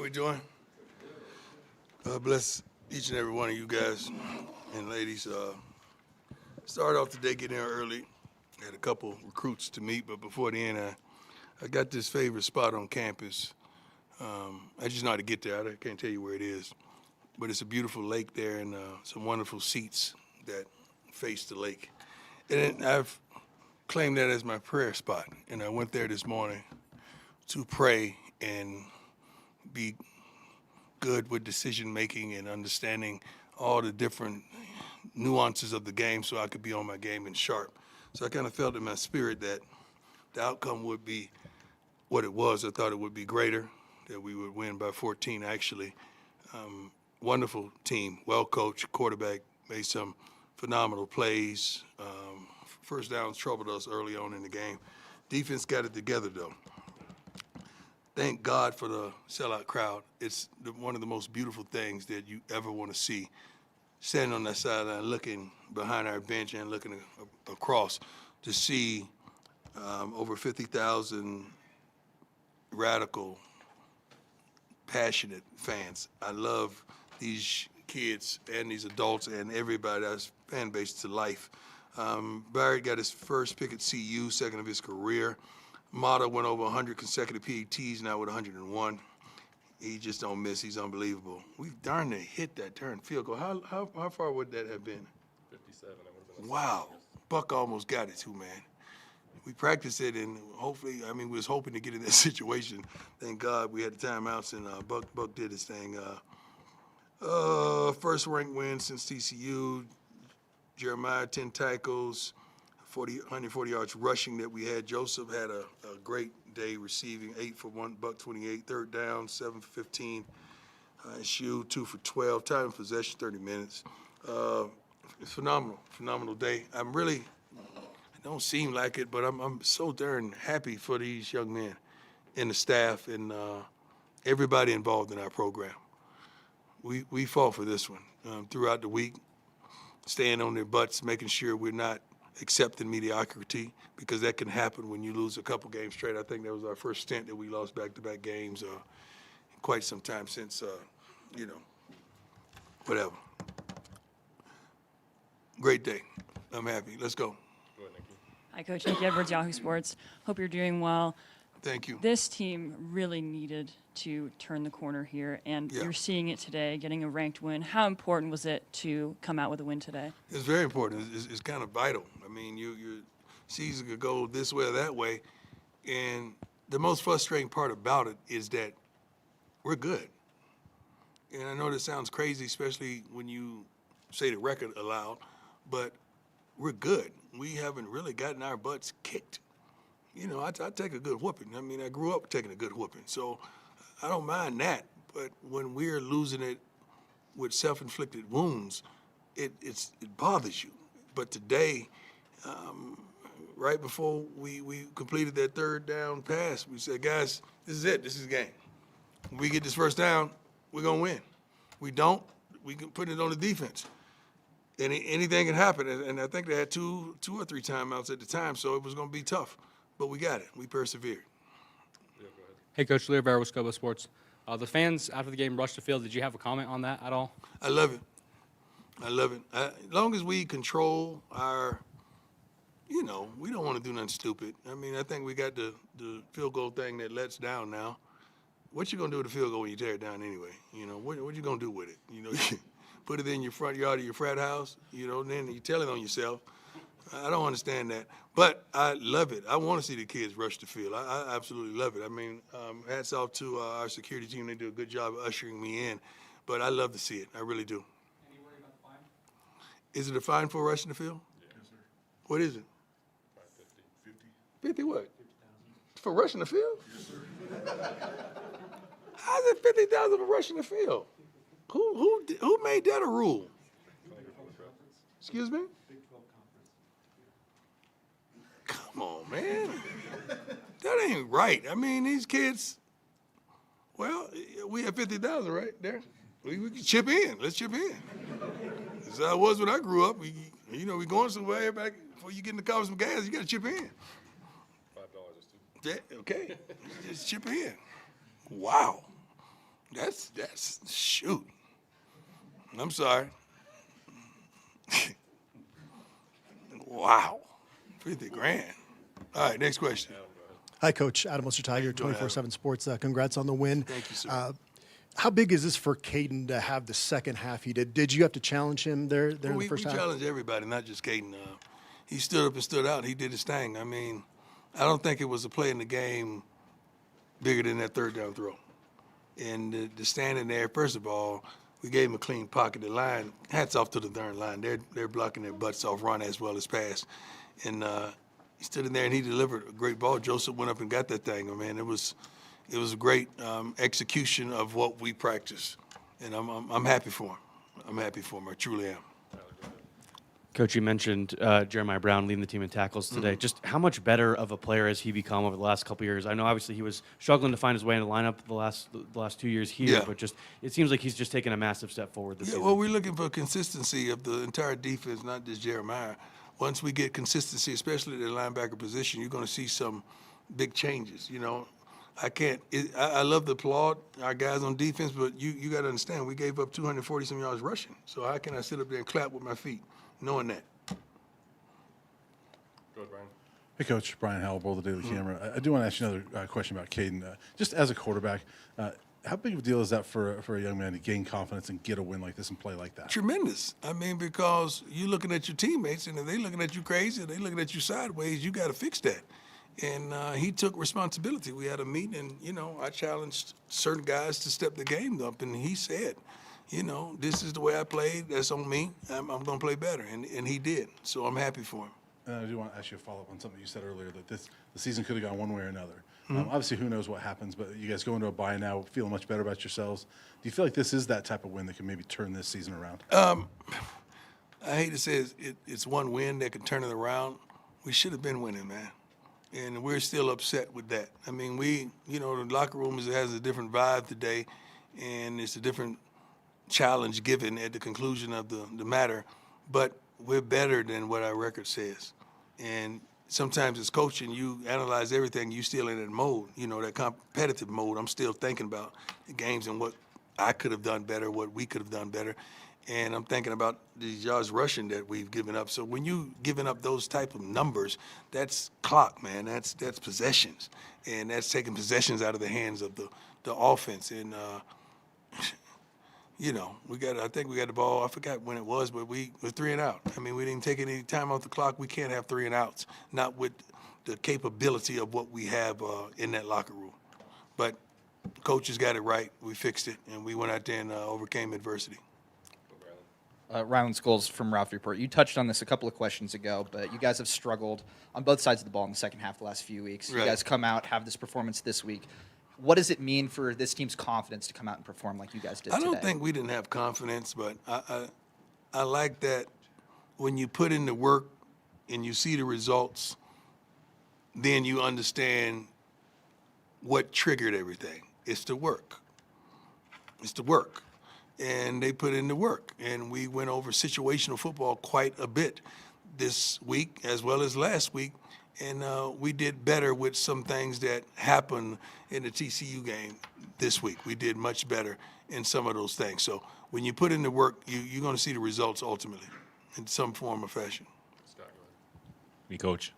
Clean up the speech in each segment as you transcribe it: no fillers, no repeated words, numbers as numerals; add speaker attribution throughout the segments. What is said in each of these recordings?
Speaker 1: How we doing? God bless each and every one of you guys and ladies. Started off the day getting there early. Had a couple recruits to meet, but before the end, I got this favorite spot on campus. I just know how to get there. I can't tell you where it is, but it's a beautiful lake there and some wonderful seats that face the lake. And I've claimed that as my prayer spot, and I went there this morning to pray and be good with decision making and understanding all the different nuances of the game so I could be on my game and sharp. So I kind of felt in my spirit that the outcome would be what it was. I thought it would be greater, that we would win by 14 actually. Wonderful team, well coached, quarterback made some phenomenal plays. First downs troubled us early on in the game. Defense got it together though. Thank God for the sellout crowd. It's one of the most beautiful things that you ever want to see. Standing on that sideline, looking behind our bench and looking across to see over 50,000 radical, passionate fans. I love these kids and these adults and everybody that's fan base to life. Barrett got his first pick at CU, second of his career. Mata went over 100 consecutive PATs, now with 101. He just don't miss. He's unbelievable. We darn near hit that turn field goal. How far would that have been?
Speaker 2: 57. That would have been
Speaker 1: Wow. Buck almost got it too, man. We practiced it, and hopefully, we was hoping to get in that situation. Thank God we had the timeouts, and Buck did his thing. First ranked win since TCU. Jeremiah, 10 tackles. 140 yards rushing that we had. Joseph had a great day receiving, 8 for 1, buck 28, third down, 7 for 15. Shoe, 2 for 12, time of possession, 30 minutes. Phenomenal day. It don't seem like it, but I'm so darn happy for these young men and the staff and everybody involved in our program. We fought for this one throughout the week, staying on their butts, making sure we're not accepting mediocrity, because that can happen when you lose a couple games straight. I think that was our first stint that we lost back-to-back games quite some time since, whatever. Great day. I'm happy. Let's go.
Speaker 2: Go ahead, Nikki.
Speaker 3: Hi, Coach. Nikki Edwards, Yahoo Sports. Hope you're doing well.
Speaker 1: Thank you.
Speaker 3: This team really needed to turn the corner here, and you're seeing it today, getting a ranked win. How important was it to come out with a win today?
Speaker 1: It's very important. It's kind of vital. Your season could go this way or that way, and the most frustrating part about it is that we're good. And I know that sounds crazy, especially when you say the record aloud, but we're good. We haven't really gotten our butts kicked. I take a good whooping. I grew up taking a good whooping, so I don't mind that. But when we're losing it with self-inflicted wounds, it bothers you. But today, right before we completed that third down pass, we said, guys, this is it. This is the game. When we get this first down, we're going to win. We don't, we can put it on the defense. Anything can happen. And I think they had two or three timeouts at the time, so it was going to be tough. But we got it. We persevered.
Speaker 2: Yeah, go ahead.
Speaker 4: Hey, Coach Leo Barrow with Scobo Sports. The fans after the game rushed the field. Did you have a comment on that at all?
Speaker 1: I love it. As long as we control our, we don't want to do nothing stupid. I think we got the field goal thing that lets down now. What you going to do with the field goal when you tear it down anyway? What you going to do with it? Put it in your front yard of your frat house, then you tell it on yourself. I don't understand that. But I love it. I want to see the kids rush the field. I absolutely love it. Hats off to our security team. They do a good job of ushering me in. But I love to see it. I really do.
Speaker 4: Any worry about the fine?
Speaker 1: Is it a fine for rushing the field?
Speaker 2: Yes, sir.
Speaker 1: What is it?
Speaker 2: 50.
Speaker 1: 50 what? 50,000. For rushing the field?
Speaker 2: Yes, sir.
Speaker 1: How's it 50,000 for rushing the field? Who made that a rule? Excuse me? Come on, man. That ain't right. These kids, we have 50,000 right there. We can chip in. Let's chip in. That's how it was when I grew up. We going somewhere back before you get in the car with some gas, you got to chip in.
Speaker 2: $5 is too.
Speaker 1: Yeah, okay. Just chip in. Wow. That's shoot. I'm sorry. Wow, 50 grand. All right, next question.
Speaker 5: Hi, Coach. Adam Tiger,
Speaker 1: doing, Adam?
Speaker 5: 24/7 Sports. Congrats on the win.
Speaker 1: Thank you, sir.
Speaker 5: How big is this for Caden to have the second half he did? Did you have to challenge him there in
Speaker 1: we
Speaker 5: the first half?
Speaker 1: challenge everybody, not just Caden. He stood up and stood out. He did his thing. I mean, I don't think it was a play in the game bigger than that third down throw. And the standing there, first of all, we gave him a clean pocket. The line, hats off to the darn line. They're blocking their butts off, run as well as pass. And he stood in there and he delivered a great ball. Joseph went up and got that thing. I mean, it was a great execution of what we practice, and I'm happy for him. I'm happy for him. I truly am.
Speaker 4: Coach, you mentioned Jeremiah Brown leading the team in tackles today. Just how much better of a player has he become over the last couple of years? I know obviously he was struggling to find his way in the lineup the last 2 years here,
Speaker 1: Yeah.
Speaker 4: but just it seems like he's just taken a massive step forward this season.
Speaker 1: Well, we're looking for consistency of the entire defense, not just Jeremiah. Once we get consistency, especially at the linebacker position, you're going to see some big changes. You know, I love to applaud our guys on defense, but you got to understand we gave up 240 some yards rushing. So how can I sit up there and clap with my feet, knowing that?
Speaker 2: Go ahead, Brian.
Speaker 6: Hey, Coach. Brian Howell, the Daily Camera. I do want to ask you another question about Caden. Just as a quarterback, how big of a deal is that for a young man to gain confidence and get a win like this and play like that?
Speaker 1: Tremendous. I mean, because you're looking at your teammates, and if they're looking at you crazy, or they looking at you sideways, you got to fix that. And he took responsibility. We had a meeting, and, you know, I challenged certain guys to step the game up, and he said, you know, this is the way I played. That's on me. I'm going to play better, and he did. So I'm happy for him.
Speaker 6: And I do want to ask you a follow-up on something you said earlier, that the season could have gone one way or another. Obviously, who knows what happens, but you guys go into a bye now, feeling much better about yourselves. Do you feel like this is that type of win that can maybe turn this season around?
Speaker 1: I hate to say it's one win that can turn it around. We should have been winning, man. And we're still upset with that. I mean, the locker room has a different vibe today, and it's a different challenge given at the conclusion of the matter. But we're better than what our record says. And sometimes as coaching, you analyze everything, you still in that mode, you know, that competitive mode. I'm still thinking about the games and what I could have done better, what we could have done better. And I'm thinking about these yards rushing that we've given up. So when you giving up those type of numbers, that's clock, man. That's possessions. And that's taking possessions out of the hands of the offense. And, you know, I think we got the ball. I forgot when it was, but we were 3 and out. I mean, we didn't take any time off the clock. We can't have 3 and outs, not with the capability of what we have in that locker room. But coaches got it right. We fixed it, and we went out there and overcame adversity.
Speaker 7: Ryland Scholes from Ralph Report. You touched on this a couple of questions ago, but you guys have struggled on both sides of the ball in the second half the last few weeks.
Speaker 1: Right.
Speaker 7: You guys come out, have this performance this week. What does it mean for this team's confidence to come out and perform like you guys did today?
Speaker 1: I don't think we didn't have confidence, but I like that when you put in the work and you see the results, then you understand what triggered everything. It's the work. It's the work. And they put in the work. And we went over situational football quite a bit this week as well as last week. And we did better with some things that happened in the TCU game this week. We did much better in some of those things. So when you put in the work, you're going to see the results ultimately in some form or fashion.
Speaker 2: Scott, go ahead.
Speaker 8: Me, Coach.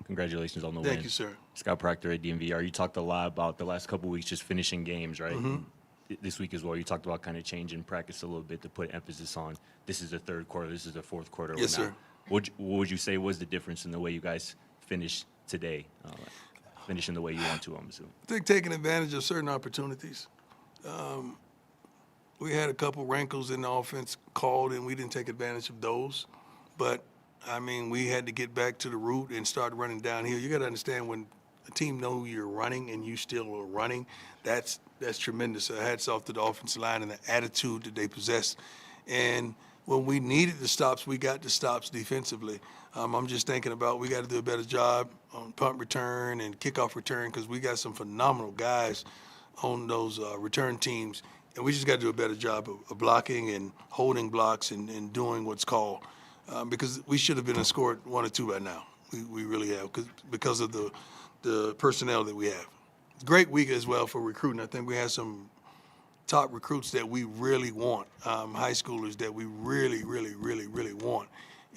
Speaker 8: Congratulations on the win.
Speaker 1: Thank you, sir.
Speaker 8: Scott Proctor at DMVR. You talked a lot about the last couple of weeks just finishing games, right?
Speaker 1: Mm-hmm.
Speaker 8: This week as well, you talked about kind of changing practice a little bit to put emphasis on this is the third quarter, this is the fourth quarter.
Speaker 1: Yes,
Speaker 8: whatnot.
Speaker 1: sir.
Speaker 8: What would you say was the difference in the way you guys finished today, finishing the way you want to, I'm assuming?
Speaker 1: I think taking advantage of certain opportunities. We had a couple wrinkles in the offense called, and we didn't take advantage of those. But, I mean, we had to get back to the root and start running downhill. You got to understand when a team knows you're running and you still are running, that's tremendous. Hats off to the offensive line and the attitude that they possess. And when we needed the stops, we got the stops defensively. I'm just thinking about we got to do a better job on punt return and kickoff return because we got some phenomenal guys on those return teams. And we just got to do a better job of blocking and holding blocks and doing what's called. Because we should have been a scored 1 or 2 by now. We really have because of the personnel that we have. Great week as well for recruiting. I think we had some top recruits that we really want, high schoolers that we really, really, really, really want.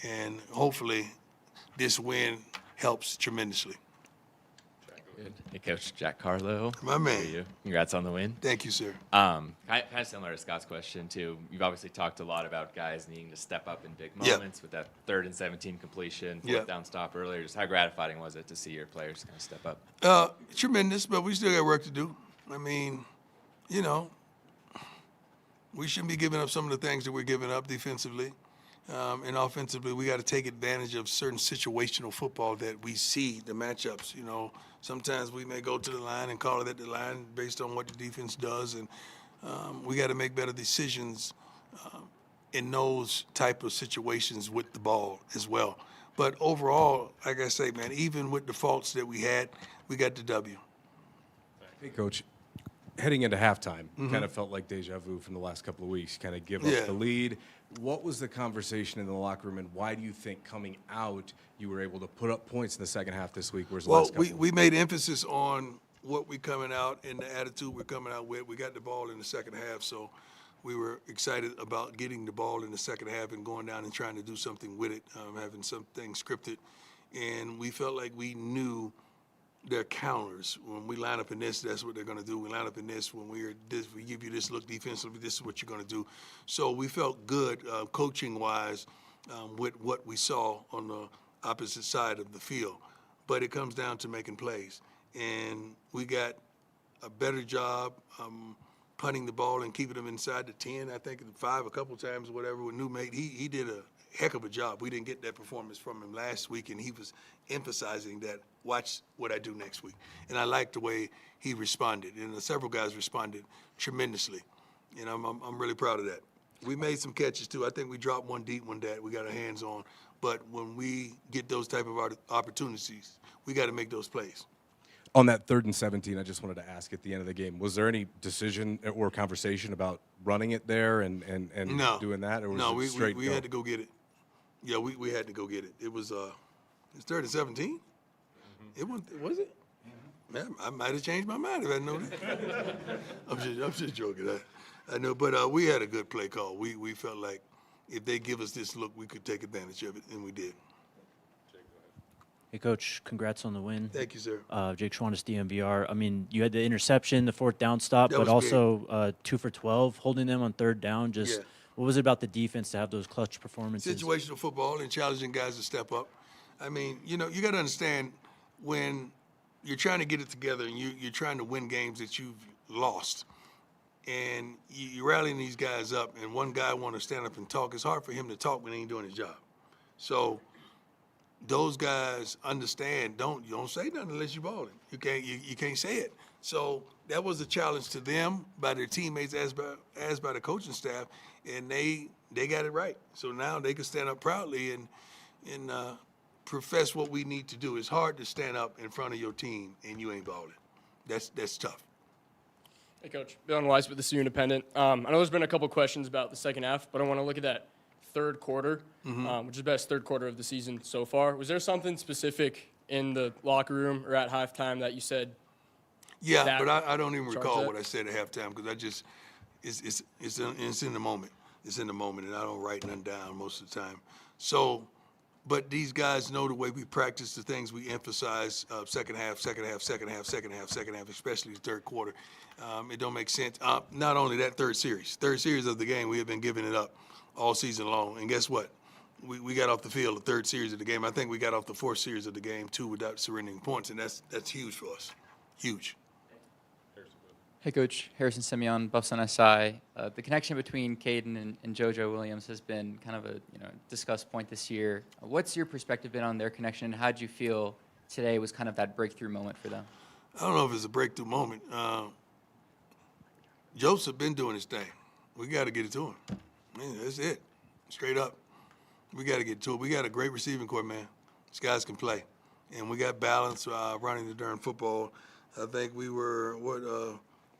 Speaker 1: And hopefully this win helps tremendously.
Speaker 9: Good. Hey, Coach Jack Carlo.
Speaker 1: My man.
Speaker 9: How are you? Congrats on the win.
Speaker 1: Thank you, sir.
Speaker 9: Kind of similar to Scott's question, too. You've obviously talked a lot about guys needing to step up in big
Speaker 1: Yeah.
Speaker 9: moments with that 3rd and 17 completion, fourth
Speaker 1: Yeah.
Speaker 9: down stop earlier. Just how gratifying was it to see your players kind of step up?
Speaker 1: Tremendous, but we still got work to do. I mean, you know, we shouldn't be giving up some of the things that we're giving up defensively. And offensively, we got to take advantage of certain situational football that we see, the matchups. You know, sometimes we may go to the line and call it at the line based on what the defense does, and we got to make better decisions in those type of situations with the ball as well. But overall, like I say, man, even with the faults that we had, we got the W.
Speaker 10: Hey, Coach. Heading into halftime, kind of felt like deja vu from the last couple of weeks. Kind of give
Speaker 1: Yeah.
Speaker 10: up the lead. What was the conversation in the locker room, and why do you think coming out you were able to put up points in the second half this week? Whereas the
Speaker 1: Well,
Speaker 10: last couple
Speaker 1: we made emphasis on what we're coming out and the attitude we're coming out with. We got the ball in the second half, so we were excited about getting the ball in the second half and going down and trying to do something with it, having something scripted. And we felt like we knew their counters. When we line up in this, that's what they're going to do. We line up in this. When we give you this look defensively, this is what you're going to do. So we felt good coaching-wise with what we saw on the opposite side of the field. But it comes down to making plays. And we got a better job punting the ball and keeping them inside the 10, I think 5 a couple times, whatever, with new mate. He did a heck of a job. We didn't get that performance from him last week, and he was emphasizing that, watch what I do next week. And I liked the way he responded, and several guys responded tremendously. And I'm really proud of that. We made some catches, too. I think we dropped one deep one that we got our hands on. But when we get those type of opportunities, we got to make those plays.
Speaker 10: On that 3rd and 17, I just wanted to ask at the end of the game, was there any decision or conversation about running it there and
Speaker 1: No.
Speaker 10: doing that? Or was
Speaker 1: No,
Speaker 10: it straight
Speaker 1: we
Speaker 10: go?
Speaker 1: had to go get it. Yeah, we had to go get it. It was it's 3rd and 17? It was it? Man, I might have changed my mind if I know that. I'm just joking. I know, but we had a good play call. We felt like if they give us this look, we could take advantage of it, and we did.
Speaker 11: Hey, Coach, congrats on the win.
Speaker 1: Thank you, sir.
Speaker 11: Jake Schwannis, DMVR. I mean, you had the interception, the 4th down stop,
Speaker 1: That
Speaker 11: but
Speaker 1: was big.
Speaker 11: also 2 for 12, holding them on 3rd down. Just
Speaker 1: Yeah.
Speaker 11: what was it about the defense to have those clutch performances?
Speaker 1: Situational football and challenging guys to step up. I mean, you know, you got to understand when you're trying to get it together and you're trying to win games that you've lost, and you're rallying these guys up, and one guy want to stand up and talk. It's hard for him to talk when he ain't doing his job. So those guys understand. You don't say nothing unless you're balling. You can't say it. So that was a challenge to them by their teammates as by the coaching staff, and they got it right. So now they can stand up proudly and profess what we need to do. It's hard to stand up in front of your team and you ain't balling. That's tough.
Speaker 12: Hey, Coach. Dylan Weiss with the Sioux Independent. I know there's been a couple questions about the second half, but I want to look at that third quarter, which is the best third quarter of the season so far. Was there something specific in the locker room or at halftime that you said?
Speaker 1: Yeah,
Speaker 12: that
Speaker 1: but I don't even
Speaker 12: charge
Speaker 1: recall
Speaker 12: that?
Speaker 1: what I said at halftime because it's in the moment. It's in the moment, and I don't write nothing down most of the time. So, but these guys know the way we practice the things we emphasize, second half, especially the third quarter. It don't make sense. Not only that, third series of the game, we have been giving it up all season long. And guess what? We got off the field the third series of the game. I think we got off the fourth series of the game, too, without surrendering points, and that's huge for us. Huge.
Speaker 13: Hey, Coach. Harrison Simeon, Buffs on SI. The connection between Caden and JoJo Williams has been kind of a discussed point this year. What's your perspective been on their connection, and how did you feel today was kind of that breakthrough moment for them?
Speaker 1: I don't know if it's a breakthrough moment. Joseph been doing his thing. We got to get it to him. Man, that's it. Straight up. We got to get to it. We got a great receiving corps, man. These guys can play. And we got balance running the darn football. I think we were,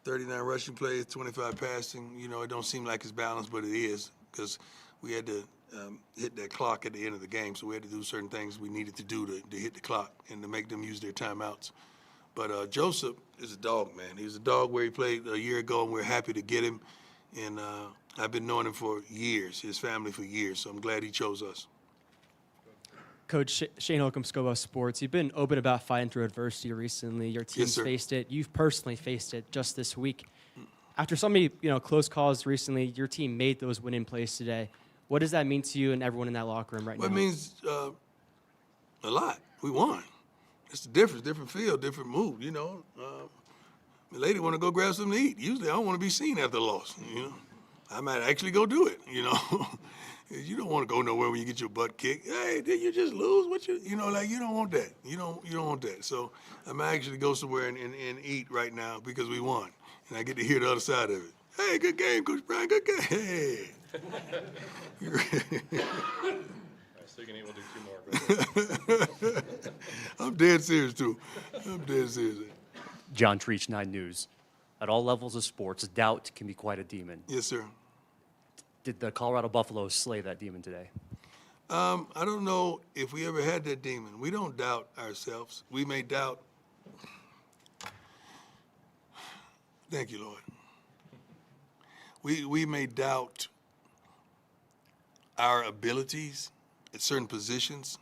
Speaker 1: 39 rushing plays, 25 passing. It don't seem like it's balanced, but it is because we had to hit that clock at the end of the game. So we had to do certain things we needed to do to hit the clock and to make them use their timeouts. But Joseph is a dog, man. He was a dog where he played a year ago, and we're happy to get him. And I've been knowing him for years, his family for years, so I'm glad he chose us.
Speaker 14: Coach Shane Holcomb, Scobo Sports. You've been open about fighting through adversity recently. Your team's
Speaker 1: sir.
Speaker 14: faced it. You've personally faced it just this week. After so many close calls recently, your team made those winning plays today. What does that mean to you and everyone in that locker room right
Speaker 1: Well,
Speaker 14: now?
Speaker 1: it means a lot. We won. It's the difference, different feel, different mood, The lady want to go grab something to eat. Usually I don't want to be seen after a loss, I might actually go do it, You don't want to go nowhere when you get your butt kicked. Hey, did you just lose? You don't want that. You don't want that. So I might actually go somewhere and eat right now because we won. And I get to hear the other side of it. Hey, good game, Coach Brian, good game. Hey.
Speaker 2: All right, so you can eat, we'll do 2 more.
Speaker 1: I'm dead serious, too. I'm dead serious.
Speaker 15: John Treach, 9 News. At all levels of sports, doubt can be quite a demon.
Speaker 1: Yes, sir.
Speaker 15: Did the Colorado Buffaloes slay that demon today?
Speaker 1: I don't know if we ever had that demon. We don't doubt ourselves. We may doubt. Thank you, Lord. We may doubt our abilities at certain positions,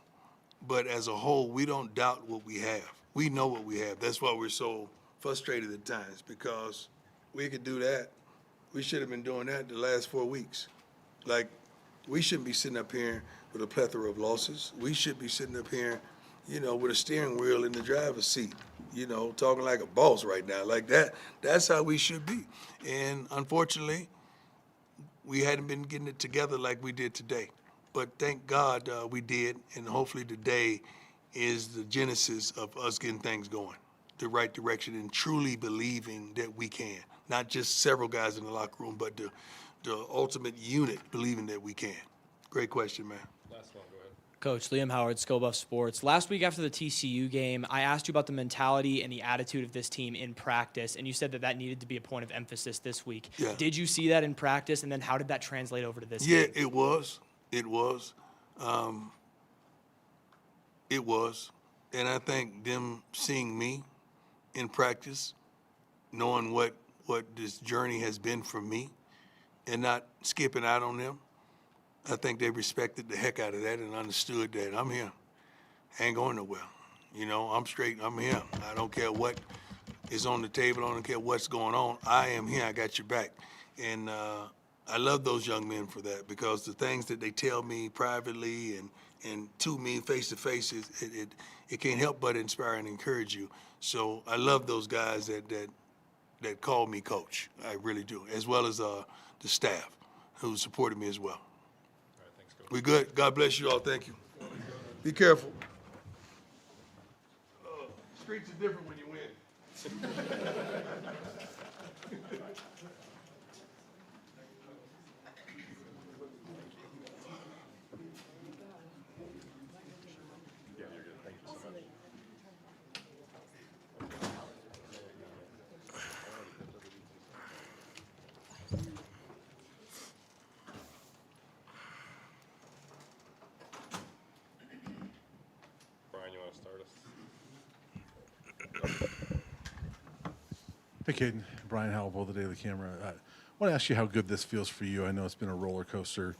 Speaker 1: but as a whole, we don't doubt what we have. We know what we have. That's why we're so frustrated at times, because we could do that. We should have been doing that the last 4 weeks. Like, we shouldn't be sitting up here with a plethora of losses. We should be sitting up here, with a steering wheel in the driver's seat, talking like a boss right now. Like that, that's how we should be. And unfortunately, we hadn't been getting it together like we did today. But thank God we did, and hopefully today is the genesis of us getting things going the right direction and truly believing that we can. Not just several guys in the locker room, but the ultimate unit believing that we can. Great question, man.
Speaker 2: Last one, go ahead.
Speaker 16: Coach Liam Howard, Scobuff Sports. Last week after the TCU game, I asked you about the mentality and the attitude of this team in practice, and you said that needed to be a point of emphasis this week.
Speaker 1: Yeah.
Speaker 16: Did you see that in practice, and then how did that translate over to this
Speaker 1: Yeah,
Speaker 16: game?
Speaker 1: it was. It was. It was. And I think them seeing me in practice, knowing what this journey has been for me, and not skipping out on them, I think they respected the heck out of that and understood that I'm here. I ain't going nowhere. I'm straight. I'm here. I don't care what is on the table. I don't care what's going on. I am here. I got your back. And I love those young men for that, because the things that they tell me privately and to me face to face, it can't help but inspire and encourage you. So I love those guys that call me coach. I really do, as well as the staff who supported me as well.
Speaker 2: All right, thanks, Coach.
Speaker 1: We good. God bless you all. Thank you. Be careful. Streets are different when you win.
Speaker 2: Yeah, you're good. Thank you so much. Brian, you want to start us?
Speaker 6: Hey, Caden. Brian Howell, the Daily Camera. I want to ask you how good this feels for you. I know it's been a roller coaster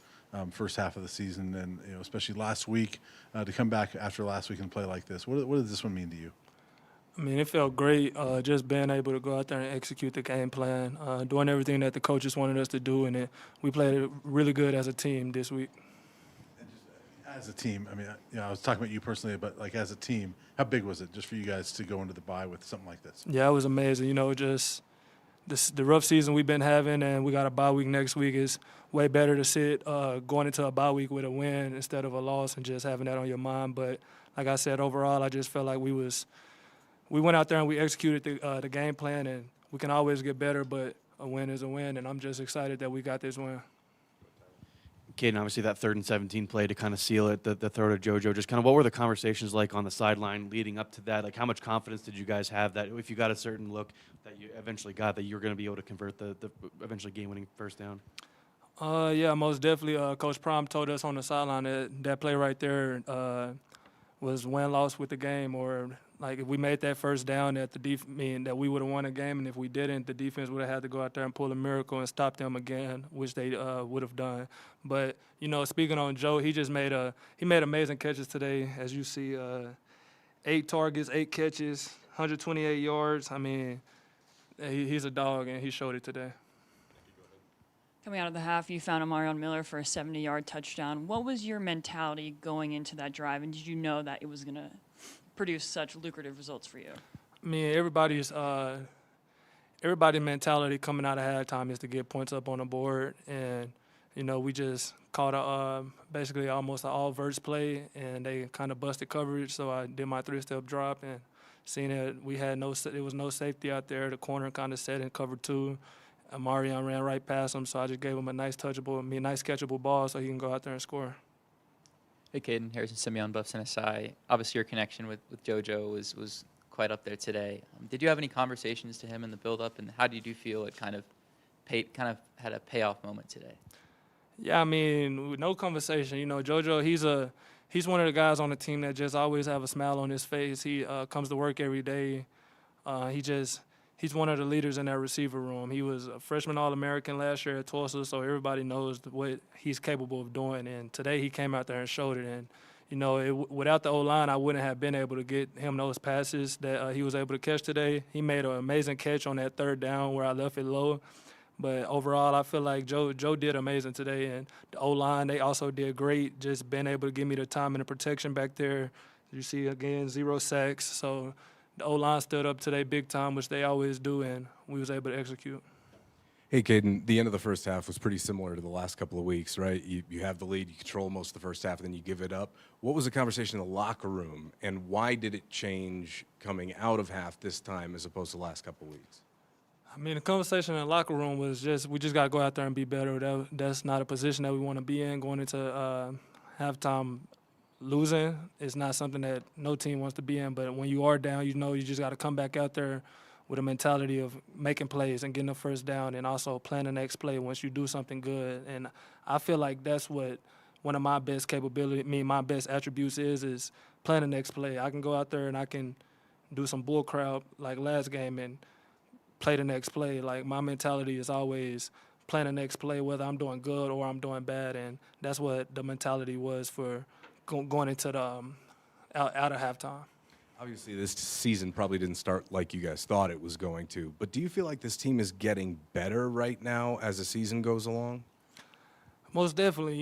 Speaker 6: first half of the season, and especially last week, to come back after last week and play like this. What did this one mean to you?
Speaker 17: I mean, it felt great just being able to go out there and execute the game plan, doing everything that the coaches wanted us to do, and we played really good as a team this week.
Speaker 6: As a team, I mean, I was talking about you personally, but like as a team, how big was it just for you guys to go into the bye with something like this?
Speaker 17: Yeah, it was amazing. Just the rough season we've been having, and we got a bye week next week, is way better to sit going into a bye week with a win instead of a loss and just having that on your mind. But like I said, overall, I just felt like we went out there and we executed the game plan, and we can always get better, but a win is a win, and I'm just excited that we got this win.
Speaker 4: Caden, obviously that 3rd and 17 play to kind of seal it, the throw to JoJo, just kind of what were the conversations like on the sideline leading up to that? Like, how much confidence did you guys have that if you got a certain look that you eventually got, that you were going to be able to convert the eventually game-winning first down?
Speaker 17: Yeah, most definitely. Coach Prom told us on the sideline that play right there was win-loss with the game, or like if we made that first down that that we would have won a game, and if we didn't, the defense would have had to go out there and pull a miracle and stop them again, which they would have done. But speaking on Joe, he made amazing catches today, as you see, 8 targets, 8 catches, 128 yards. I mean, he's a dog, and he showed it today.
Speaker 3: Coming out of the half, you found Amarion Miller for a 70-yard touchdown. What was your mentality going into that drive, and did you know that it was going to produce such lucrative results for you?
Speaker 17: I mean, everybody's mentality coming out of halftime is to get points up on the board, and we just caught basically almost an all-verse play, and they kind of busted coverage, so I did my 3-step drop, and seeing that there was no safety out there, the corner kind of set in cover 2. Amarion ran right past him, so I just gave him a nice catchable ball so he can go out there and score.
Speaker 13: Hey, Caden. Harrison Simeon, Buffs NSI. Obviously, your connection with JoJo was quite up there today. Did you have any conversations to him in the build-up, and how did you feel it kind of had a payoff moment today?
Speaker 17: Yeah, I mean, no conversation. JoJo, he's one of the guys on the team that just always have a smile on his face. He comes to work every day. He's one of the leaders in that receiver room. He was a freshman All-American last year at Tulsa, so everybody knows what he's capable of doing. And today he came out there and showed it. And, without the O-line, I wouldn't have been able to get him those passes that he was able to catch today. He made an amazing catch on that 3rd down where I left it low. But overall, I feel like Joe did amazing today. And the O-line, they also did great, just being able to give me the time and the protection back there. You see, again, 0 sacks. So the O-line stood up today big time, which they always do, and we was able to execute.
Speaker 10: Hey, Caden, the end of the first half was pretty similar to the last couple of weeks, right? You have the lead, you control most of the first half, and then you give it up. What was the conversation in the locker room, and why did it change coming out of half this time as opposed to the last couple of weeks?
Speaker 17: I mean, the conversation in the locker room was we just got to go out there and be better. That's not a position that we want to be in. Going into halftime losing is not something that no team wants to be in. But when you are down, you just got to come back out there with a mentality of making plays and getting the first down, and also playing the next play once you do something good. And I feel like that's what one of my best my best attributes is playing the next play. I can go out there and I can do some bull crap like last game and play the next play. Like, my mentality is always playing the next play, whether I'm doing good or I'm doing bad, and that's what the mentality was for going into the out of halftime.
Speaker 10: Obviously, this season probably didn't start like you guys thought it was going to, but do you feel like this team is getting better right now as the season goes along?
Speaker 17: Most definitely.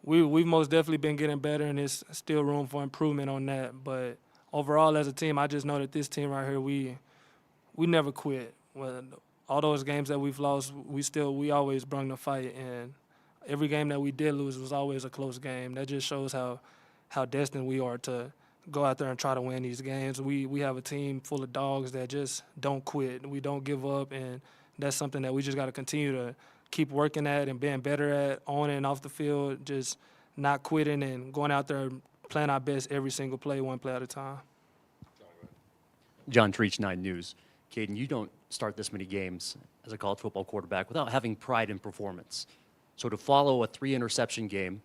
Speaker 17: We've most definitely been getting better, and there's still room for improvement on that. But overall, as a team, I just know that this team right here, we never quit. All those games that we've lost, we always brought the fight, and every game that we did lose was always a close game. That just shows how destined we are to go out there and try to win these games. We have a team full of dogs that just don't quit. We don't give up, and that's something that we just got to continue to keep working at and being better at on and off the field, just not quitting and going out there playing our best every single play, one play at a time.
Speaker 15: John Treach, 9 News. Caden, you don't start this many games as a college football quarterback without having pride in performance. So to follow a 3-interception game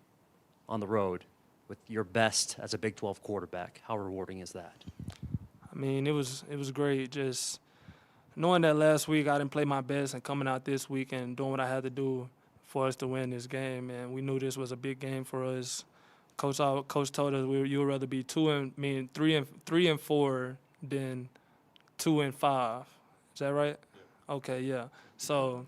Speaker 15: on the road with your best as a Big 12 quarterback, how rewarding is that?
Speaker 17: I mean, it was great. Just knowing that last week I didn't play my best, and coming out this week and doing what I had to do for us to win this game, and we knew this was a big game for us. Coach told us you would rather be 3 and 4 than 2 and 5. Is that right? Yeah. Okay, yeah. So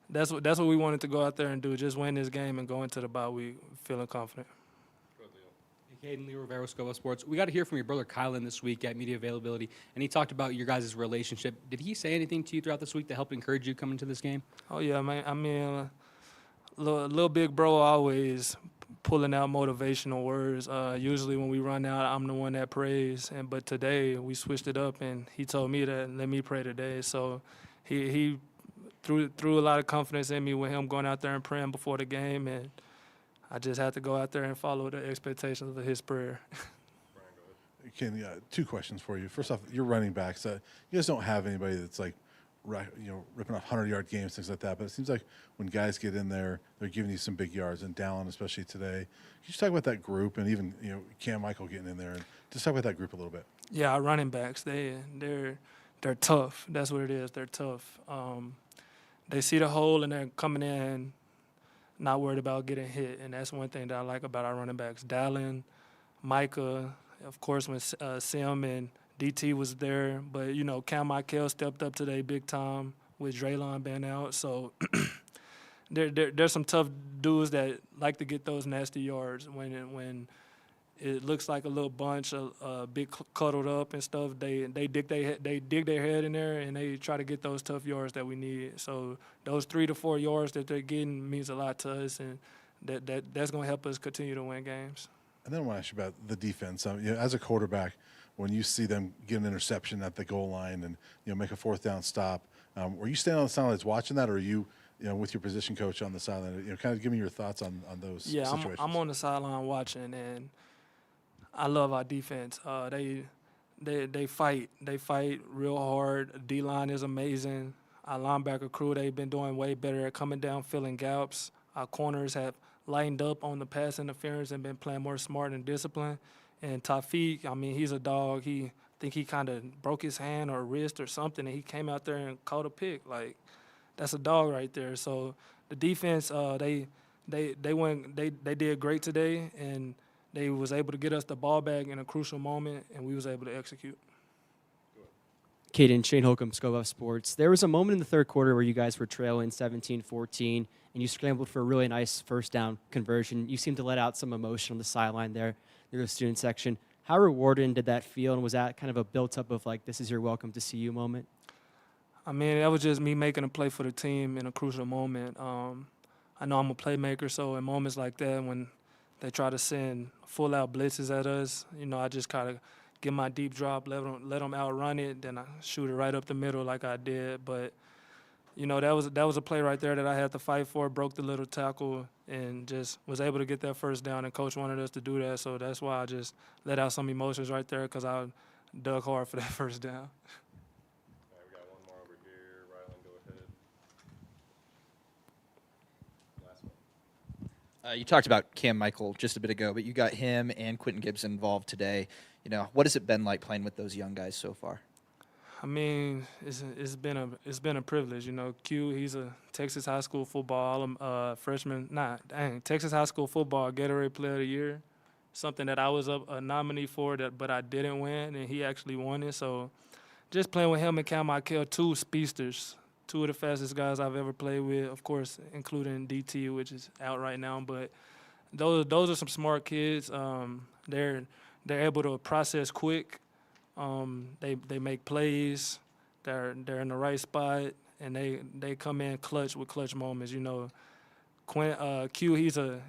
Speaker 17: that's what we wanted to go out there and do, just win this game and go into the bye week feeling confident.
Speaker 18: Caden, Lee Rivera, Scoba Sports. We got to hear from your brother Kylan this week at Media Availability, and he talked about your guys' relationship. Did he say anything to you throughout this week to help encourage you coming to this game?
Speaker 17: Oh, yeah, man. I mean, little big bro always pulling out motivational words. Usually when we run out, I'm the one that prays. But today we switched it up, and he told me to let me pray today. So he threw a lot of confidence in me with him going out there and praying before the game, and I just had to go out there and follow the expectations of his prayer.
Speaker 6: Ken, 2 questions for you. First off, your running backs. You guys don't have anybody that's like ripping off 100-yard games, things like that. But it seems like when guys get in there, they're giving you some big yards. And Dallin, especially today. Can you just talk about that group and even Cam Michael getting in there and just talk about that group a little bit?
Speaker 17: Yeah, our running backs, they're tough. That's what it is. They're tough. They see the hole and they're coming in, not worried about getting hit. And that's one thing that I like about our running backs. Dallin, Micah, of course, when Sim and DT was there. But, Cam Michael stepped up today big time with Draylon being out. So there's some tough dudes that like to get those nasty yards when it looks like a little bunch of big cuddled up and stuff. They dig their head in there and they try to get those tough yards that we need. So those 3 to 4 yards that they're getting means a lot to us, and that's going to help us continue to win games.
Speaker 6: And then I want to ask you about the defense. As a quarterback, when you see them get an interception at the goal line and make a 4th down stop, were you standing on the sidelines watching that, or are you with your position coach on the sideline? Kind of give me your thoughts on those situations.
Speaker 17: I'm on the sideline watching, and I love our defense. They fight. They fight real hard. D-line is amazing. Our linebacker crew, they've been doing way better at coming down, filling gaps. Our corners have lightened up on the pass interference and been playing more smart and disciplined. And Tafiq, he's a dog. I think he kind of broke his hand or wrist or something, and he came out there and caught a pick. Like, that's a dog right there. So the defense, they did great today, and they was able to get us the ball back in a crucial moment, and we was able to execute.
Speaker 14: Caden, Shane Holcomb, Scova Sports. There was a moment in the third quarter where you guys were trailing 17-14, and you scrambled for a really nice first down conversion. You seemed to let out some emotion on the sideline there near the student section. How rewarding did that feel, and was that kind of a built-up of, like, this is your welcome to see you moment?
Speaker 17: That was just me making a play for the team in a crucial moment. I know I'm a playmaker, so in moments like that when they try to send full-out blitzes at us, I just kind of get my deep drop, let them outrun it, then I shoot it right up the middle like I did. But, that was a play right there that I had to fight for, broke the little tackle, and just was able to get that first down, and Coach wanted us to do that, so that's why I just let out some emotions right there because I dug hard for that first down.
Speaker 2: All right, we got one more over here. Rylan, go ahead. Last one.
Speaker 7: You talked about Cam Michael just a bit ago, but you got him and Quentin Gibson involved today. What has it been like playing with those young guys so far?
Speaker 17: It's been a privilege. Q, he's a Texas high school football freshman. Texas high school football Gatorade Player of the Year, something that I was a nominee for, but I didn't win, and he actually won it. So just playing with him and Cam Michael, 2 speedsters, 2 of the fastest guys I've ever played with, of course, including DT, which is out right now. But those are some smart kids. They're able to process quick. They make plays. They're in the right spot, and they come in clutch with clutch moments. Q, he's a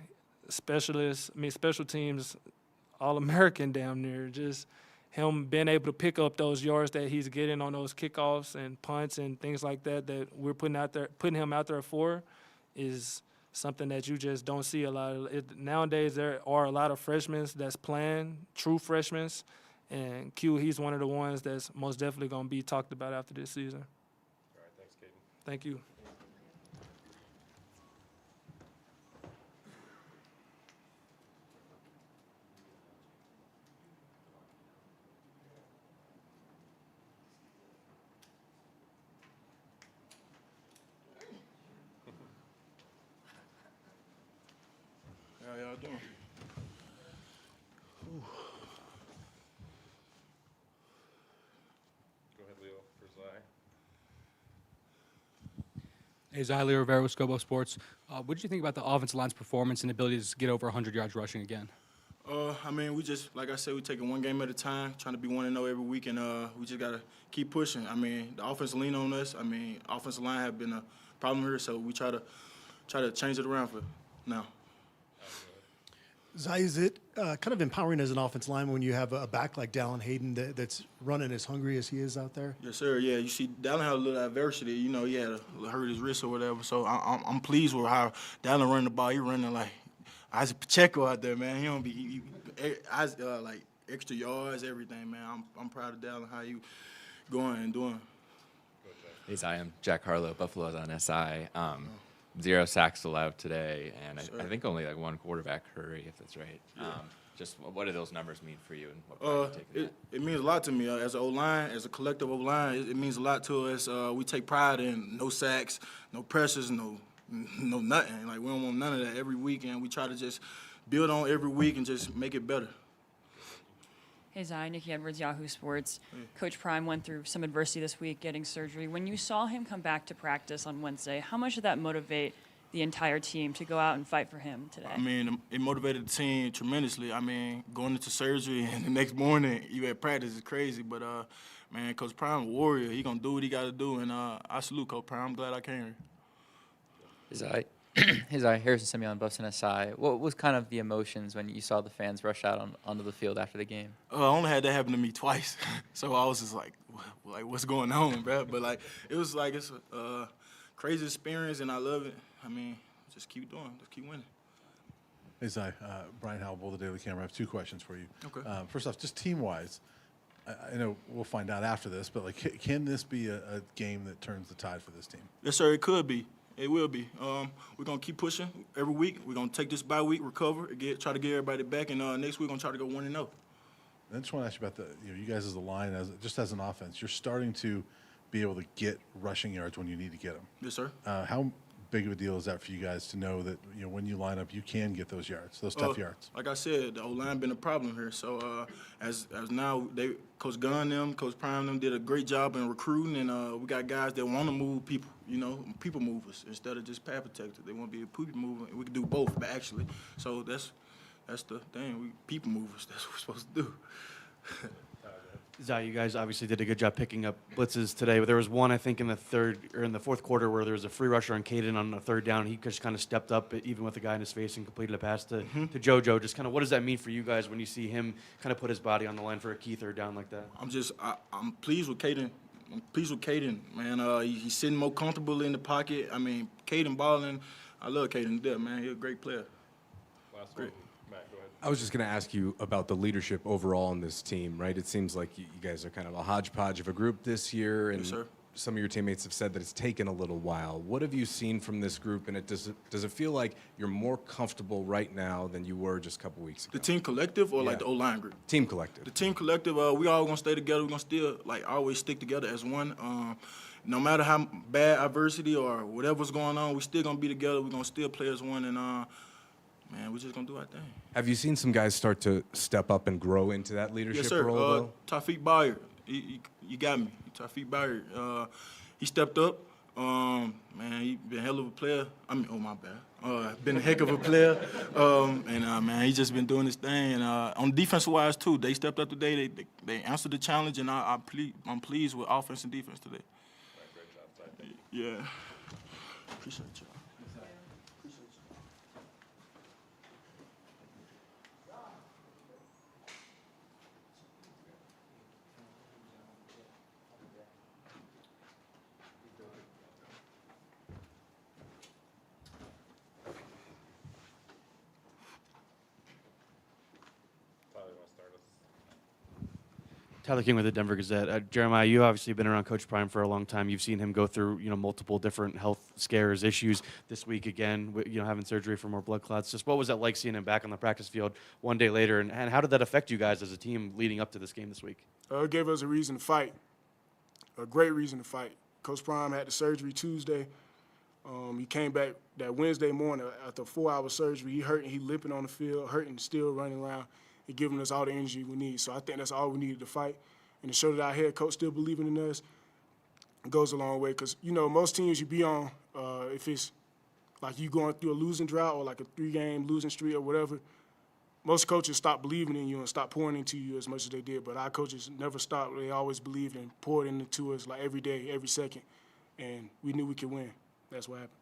Speaker 17: specialist. Special teams All-American damn near. Just him being able to pick up those yards that he's getting on those kickoffs and punts and things like that we're putting him out there for, is something that you just don't see a lot of. Nowadays, there are a lot of freshmen that's playing, true freshmen, and Q, he's one of the ones that's most definitely going to be talked about after this season.
Speaker 2: All right, thanks, Caden.
Speaker 17: Thank you.
Speaker 1: How y'all doing?
Speaker 2: Go ahead, Leo, for Zai.
Speaker 18: Hey, Zylea Rivera with Scobo Sports. What did you think about the offensive line's performance and ability to get over 100 yards rushing again?
Speaker 19: We just, like I said, we taking one game at a time, trying to be 1-0 every week, and we just got to keep pushing. The offense lean on us. Offensive line have been a problem here, so we try to change it around for now.
Speaker 5: Zai, is it kind of empowering as an offensive lineman when you have a back like Dallin Hayden that's running as hungry as he is out there?
Speaker 19: Yes, sir. Yeah, you see, Dallin had a little adversity. He had hurt his wrist or whatever. So I'm pleased with how Dallin running the ball. He running like Isaac Pacheco out there, man. He don't be like extra yards, everything, man. I'm proud of Dallin, how you going and doing.
Speaker 9: Hey, Zai, I'm Jack Harlow, Buffalo's on SI. 0 sacks allowed today, and I think only like 1 quarterback hurry, if that's right. Just what do those numbers mean for you, and what pride you take in that?
Speaker 19: It means a lot to me as an O-line, as a collective O-line. It means a lot to us. We take pride in no sacks, no pressures, no nothing. Like, we don't want none of that every week, and we try to just build on every week and just make it better.
Speaker 3: Hey, Zai, Nikki Edwards, Yahoo Sports. Coach Prime went through some adversity this week, getting surgery. When you saw him come back to practice on Wednesday, how much did that motivate the entire team to go out and fight for him today?
Speaker 19: I mean, it motivated the team tremendously. I mean, going into surgery and the next morning you at practice is crazy. But, man, Coach Prime, a warrior. He going to do what he got to do, and I salute Coach Prime. I'm glad I came here.
Speaker 13: Hey, Zai, Harrison Simeon, Buffs SI. What was kind of the emotions when you saw the fans rush out onto the field after the game?
Speaker 19: I only had that happen to me twice, so I was just like, what's going on, bro? But like, it's a crazy experience, and I love it. I mean, just keep doing, just keep winning.
Speaker 6: Hey, Zai, Brian Howell, the Daily Camera. I have 2 questions for you.
Speaker 19: Okay.
Speaker 6: First off, just team-wise, I know we'll find out after this, but like, can this be a game that turns the tide for this team?
Speaker 19: Yes, sir. It could be. It will be. We're gonna keep pushing every week. We're gonna take this bye week, recover, try to get everybody back, and next week we're gonna try to go 1-0.
Speaker 6: I just want to ask you about you guys as a line, just as an offense, you're starting to be able to get rushing yards when you need to get them.
Speaker 19: Yes, sir.
Speaker 6: How big of a deal is that for you guys to know that when you line up, you can get those yards, those tough yards?
Speaker 19: Like I said, the O-line been a problem here. So as now, Coach Gunn them, Coach Prime them did a great job in recruiting, and we got guys that want to move people, people movers instead of just pass protectors. They want to be a people mover. We can do both, actually. So that's the thing. We people movers. That's what we're supposed to do.
Speaker 4: Zai, you guys obviously did a good job picking up blitzes today, but there was one, I think, in the fourth quarter where there was a free rusher on Caden on a 3rd down. He just kind of stepped up, even with the guy in his face, and completed a pass to JoJo. Just kind of, what does that mean for you guys when you see him kind of put his body on the line for a key 3rd down like that?
Speaker 19: I'm pleased with Caden. I'm pleased with Caden, man. He's sitting more comfortable in the pocket. I mean, Caden balling. I love Caden to death, man. He's a great player.
Speaker 2: Great. Matt, go ahead.
Speaker 10: I was just going to ask you about the leadership overall on this team, right? It seems like you guys are kind of a hodgepodge of a group this year, and
Speaker 19: Yes, sir.
Speaker 10: some of your teammates have said that it's taken a little while. What have you seen from this group, and does it feel like you're more comfortable right now than you were just a couple weeks ago?
Speaker 19: The team collective or like the O-line group?
Speaker 10: Team collective.
Speaker 19: The team collective, we all gonna stay together. We're gonna still always stick together as one. No matter how bad adversity or whatever's going on, we still gonna be together. We're gonna still play as one, and man, we're just gonna do our thing.
Speaker 10: Have you seen some guys start to step up and grow into that leadership
Speaker 19: Yes, sir.
Speaker 10: role, though?
Speaker 19: Taufik Bayard, you got me. Taufik Bayard, he stepped up. Man, he been a hell of a player. I mean, oh my bad. Been a heck of a player. Man, he just been doing his thing. And on defensive wise too, they stepped up today. They answered the challenge, and I'm pleased with offense and defense today.
Speaker 2: Great job, Zai.
Speaker 19: Yeah. Appreciate you.
Speaker 2: Tyler, you want to start us?
Speaker 4: Tyler King with the Denver Gazette. Jeremiah, you obviously been around Coach Prime for a long time. You've seen him go through, multiple different health scares, issues. This week again, having surgery for more blood clots. Just what was that like seeing him back on the practice field one day later, and how did that affect you guys as a team leading up to this game this week?
Speaker 20: It gave us a reason to fight, a great reason to fight. Coach Prime had the surgery Tuesday. He came back that Wednesday morning after a 4-hour surgery. He hurt and he limping on the field, hurting, still running around, and giving us all the energy we need. So I think that's all we needed to fight. And to show that our head coach still believing in us goes a long way. Because, most teams you be on, if it's like you going through a losing drought or like a 3-game losing streak or whatever, most coaches stop believing in you and stop pouring into you as much as they did. But our coaches never stopped. They always believed and poured into us like every day, every second. And we knew we could win. That's what happened.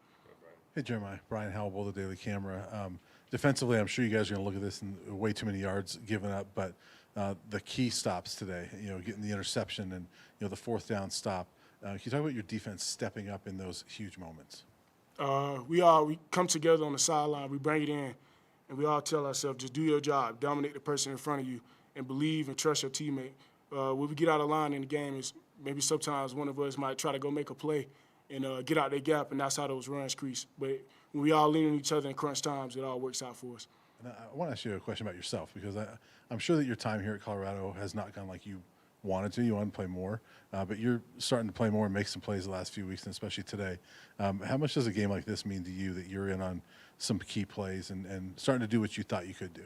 Speaker 6: Hey, Jeremiah. Brian Howell, the Daily Camera. Defensively, I'm sure you guys are going to look at this and way too many yards given up, but the key stops today, getting the interception and, the 4th down stop. Can you talk about your defense stepping up in those huge moments?
Speaker 20: We come together on the sideline, we bring it in, and we all tell ourselves, just do your job, dominate the person in front of you, and believe and trust your teammate. When we get out of line in the game, is maybe sometimes one of us might try to go make a play and get out their gap, and that's how those runs crease. But when we all lean on each other in crunch times, it all works out for us.
Speaker 6: And I want to ask you a question about yourself, because I'm sure that your time here at Colorado has not gone like you wanted to. You wanted to play more, but you're starting to play more and make some plays the last few weeks, and especially today. How much does a game like this mean to you that you're in on some key plays and starting to do what you thought you could do?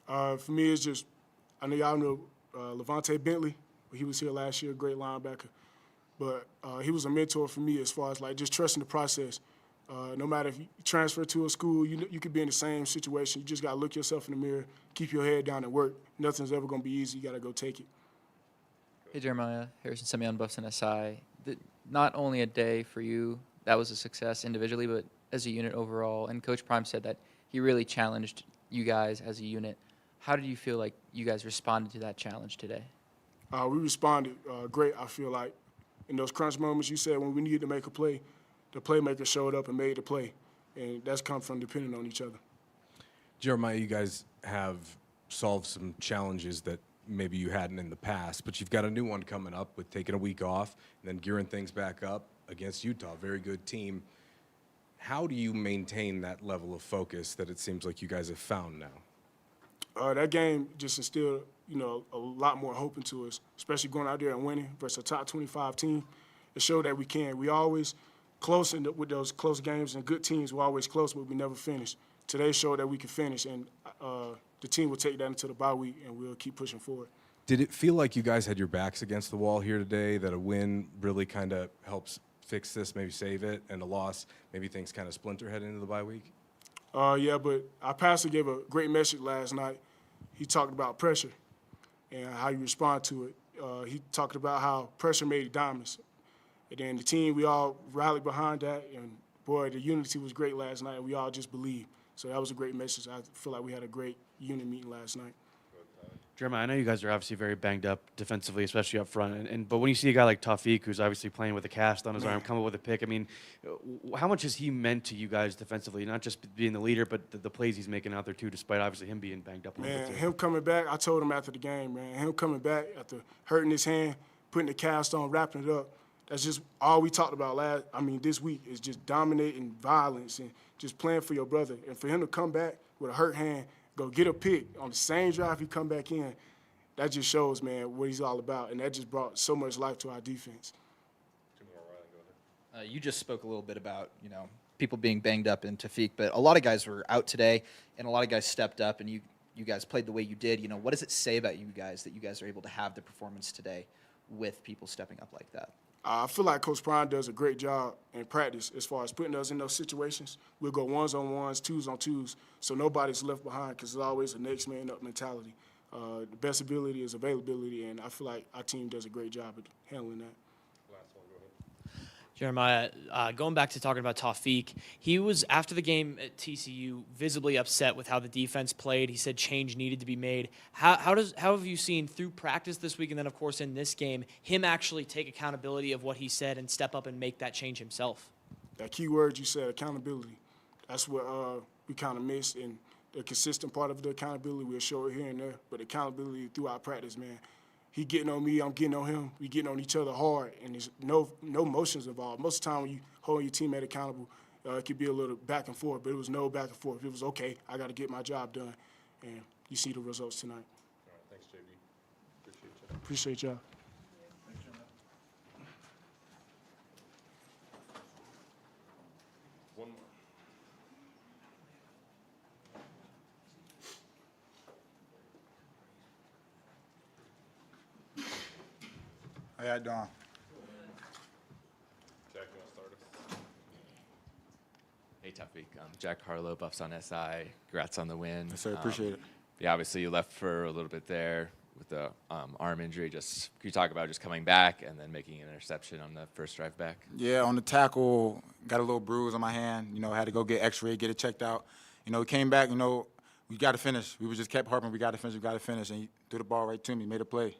Speaker 20: For me, it's just, I know y'all know Levante Bentley. He was here last year, great linebacker. But he was a mentor for me as far as, like, just trusting the process. No matter if you transfer to a school, you could be in the same situation. You just got to look yourself in the mirror, keep your head down, and work. Nothing's ever going to be easy. You got to go take it.
Speaker 13: Hey, Jeremiah. Harrison Simeon, Buffs and SI. Not only a day for you, that was a success individually, but as a unit overall. And Coach Prime said that he really challenged you guys as a unit. How did you feel like you guys responded to that challenge today?
Speaker 20: We responded great, I feel like. In those crunch moments, you said when we needed to make a play, the playmaker showed up and made the play. And that's come from depending on each other.
Speaker 10: Jeremiah, you guys have solved some challenges that maybe you hadn't in the past, but you've got a new one coming up with taking a week off and then gearing things back up against Utah, very good team. How do you maintain that level of focus that it seems like you guys have found now?
Speaker 20: That game just instilled, a lot more hope into us, especially going out there and winning versus a top 25 team. It showed that we can. We always close with those close games, and good teams were always close, but we never finish. Today showed that we can finish, and the team will take that into the bye week, and we'll keep pushing forward.
Speaker 10: Did it feel like you guys had your backs against the wall here today, that a win really kind of helps fix this, maybe save it, and a loss, maybe things kind of splinter heading into the bye week?
Speaker 20: Yeah, but our pastor gave a great message last night. He talked about pressure and how you respond to it. He talked about how pressure made diamonds. And then the team, we all rallied behind that, and boy, the unity was great last night, and we all just believed. So that was a great message. I feel like we had a great unit meeting last night.
Speaker 4: Jeremiah, I know you guys are obviously very banged up defensively, especially up front. But when you see a guy like Tawfiq, who's obviously playing with a cast on his arm, come up with a pick, I mean, how much has he meant to you guys defensively? Not just being the leader, but the plays he's making out there too, despite obviously him being banged up a little bit too.
Speaker 20: Him coming back, I told him after the game, man, him coming back after hurting his hand, putting the cast on, wrapping it up, that's just all we talked about this week is just dominating violence and just playing for your brother. And for him to come back with a hurt hand, go get a pick on the same drive he come back in, that just shows, man, what he's all about. And that just brought so much life to our defense.
Speaker 7: You just spoke a little bit about, people being banged up in Tawfiq, but a lot of guys were out today, and a lot of guys stepped up, and you guys played the way you did. What does it say about you guys that you guys are able to have the performance today with people stepping up like that?
Speaker 20: I feel like Coach Prime does a great job in practice as far as putting us in those situations. We'll go ones-on-ones, twos-on-twos, so nobody's left behind because there's always a next man up mentality. The best ability is availability, and I feel like our team does a great job at handling that.
Speaker 16: Jeremiah, going back to talking about Tawfiq, he was, after the game at TCU, visibly upset with how the defense played. He said change needed to be made. How have you seen through practice this week and then, of course, in this game, him actually take accountability of what he said and step up and make that change himself?
Speaker 20: That key word you said, accountability, that's what we kind of missed. And the consistent part of the accountability, we'll show it here and there, but accountability throughout practice, man. He getting on me, I'm getting on him. We getting on each other hard, and there's no motions involved. Most of the time when you hold your teammate accountable, it could be a little back and forth, but it was no back and forth. It was, okay, I got to get my job done, and you see the results tonight.
Speaker 2: All right, thanks, JB.
Speaker 20: Appreciate y'all.
Speaker 2: One more.
Speaker 21: How y'all doing?
Speaker 2: Jack, you want to start us?
Speaker 9: Hey, Tawfiq. Jack Harlow, Buffs on SI. Congrats on the win.
Speaker 21: Yes, sir. Appreciate it.
Speaker 9: Yeah, obviously you left for a little bit there with the arm injury. Just can you talk about just coming back and then making an interception on the first drive back?
Speaker 21: Yeah, on the tackle, got a little bruise on my hand. Had to go get X-ray, get it checked out. We came back. We got to finish. We just kept harping. We got to finish. We got to finish. And he threw the ball right to me. Made a play.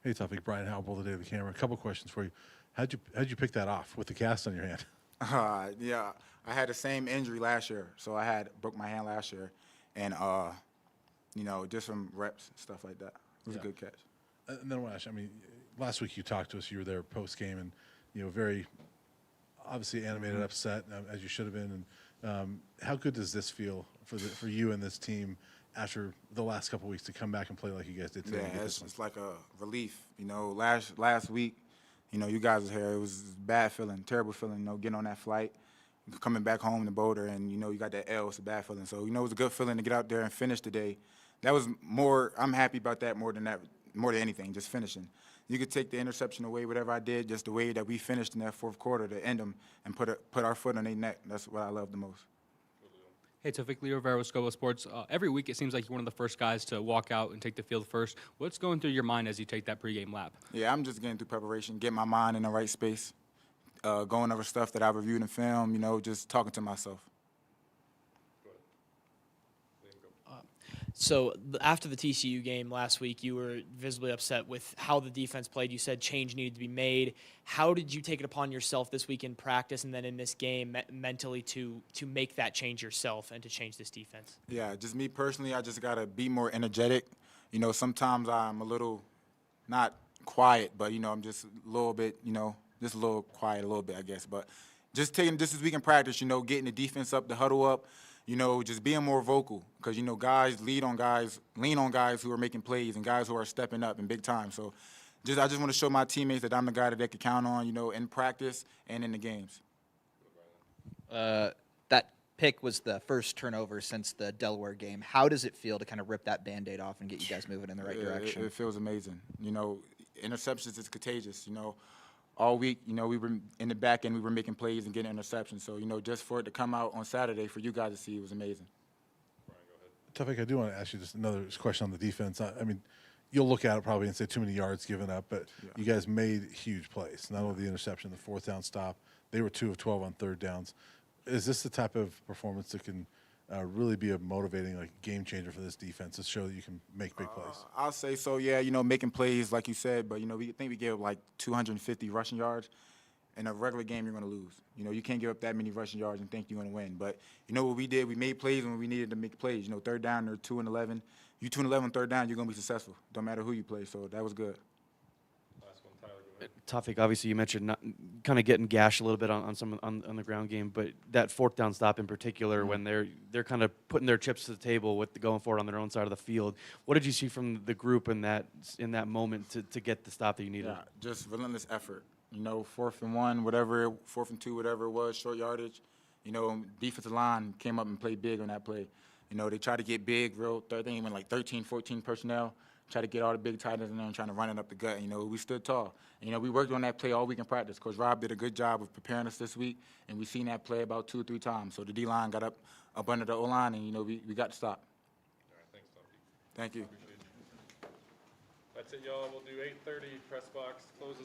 Speaker 6: Hey, Tawfiq, Brian Howell, the day of the camera. A couple questions for you. How'd you pick that off with the cast on your hand?
Speaker 21: Yeah, I had the same injury last year. So I broke my hand last year. And you know, just from reps and stuff like that. It was a good catch.
Speaker 6: And then I want to ask you, I mean, last week you talked to us, you were there post-game, and, you know, very obviously animated, upset, as you should have been. And how good does this feel for you and this team after the last couple of weeks to come back and play like you guys did today?
Speaker 21: Yeah, it's like a relief. You know, last week, you know, you guys were here. It was a bad feeling, terrible feeling, you know, getting on that flight, coming back home to Boulder, and, you know, you got that L. It's a bad feeling. So, you know, it was a good feeling to get out there and finish today. That was more – I'm happy about that more than anything, just finishing. You could take the interception away, whatever I did, just the way that we finished in that fourth quarter to end them and put our foot on their neck. That's what I love the most.
Speaker 18: Hey, Tofik, Leo Rivera with Scobo Sports. Every week it seems like you're one of the first guys to walk out and take the field first. What's going through your mind as you take that pregame lap?
Speaker 21: Yeah, I'm just getting through preparation, getting my mind in the right space, going over stuff that I've reviewed in film, you know, just talking to myself.
Speaker 16: So after the TCU game last week, you were visibly upset with how the defense played. You said change needed to be made. How did you take it upon yourself this week in practice and then in this game mentally to make that change yourself and to change this defense?
Speaker 21: Yeah, just me personally, I just got to be more energetic. You know, sometimes I'm a little not quiet, but, you know, I'm just a little bit, you know, just a little quiet a little bit, I guess. But just taking this week in practice, you know, getting the defense up, the huddle up, you know, just being more vocal because, you know, guys lean on guys who are making plays and guys who are stepping up in big time. So I just want to show my teammates that I'm the guy that they can count on, you know, in practice and in the games.
Speaker 7: That pick was the first turnover since the Delaware game. How does it feel to kind of rip that Band-Aid off and get you guys moving in the right direction?
Speaker 21: It feels amazing. You know, interceptions is contagious, you know. All week, you know, we were in the back end, we were making plays and getting interceptions. So, you know, just for it to come out on Saturday for you guys to see, it was amazing.
Speaker 6: Tofik, I do want to ask you just another question on the defense. I mean, you'll look at it probably and say too many yards given up, but you guys made huge plays. Not only the interception, the fourth down stop. They were 2 of 12 on third downs. Is this the type of performance that can really be a motivating, like, game changer for this defense to show that you can make big plays?
Speaker 21: I'll say so, yeah, you know, making plays, like you said, but, you know, we think we gave up like 250 rushing yards. In a regular game, you're going to lose. You know, you can't give up that many rushing yards and think you're going to win. But, you know, what we did, we made plays when we needed to make plays. You know, third down, they're 2 and 11. You 2 and 11 third down, you're going to be successful. Don't matter who you play, so that was good.
Speaker 4: Tofik, obviously you mentioned kind of getting gashed a little bit on the ground game, but that fourth down stop in particular, when they're kind of putting their chips to the table with going forward on their own side of the field, what did you see from the group in that moment to get the stop that you needed?
Speaker 21: Yeah, just relentless effort. You know, 4th and 1, whatever, 4th and 2, whatever it was, short yardage. You know, defensive line came up and played big on that play. You know, they tried to get big, I think even like 13, 14 personnel. Try to get all the big tight ends in there and trying to run it up the gut. You know, we stood tall. And, you know, we worked on that play all week in practice. Coach Rob did a good job of preparing us this week, and we seen that play about 2 or 3 times. So the D-line got up under the O-line, and, you know, we got to stop.
Speaker 2: All right, thanks, Tofik.
Speaker 21: Thank you.
Speaker 2: That's it, y'all. We'll do 8:30. Press box closes.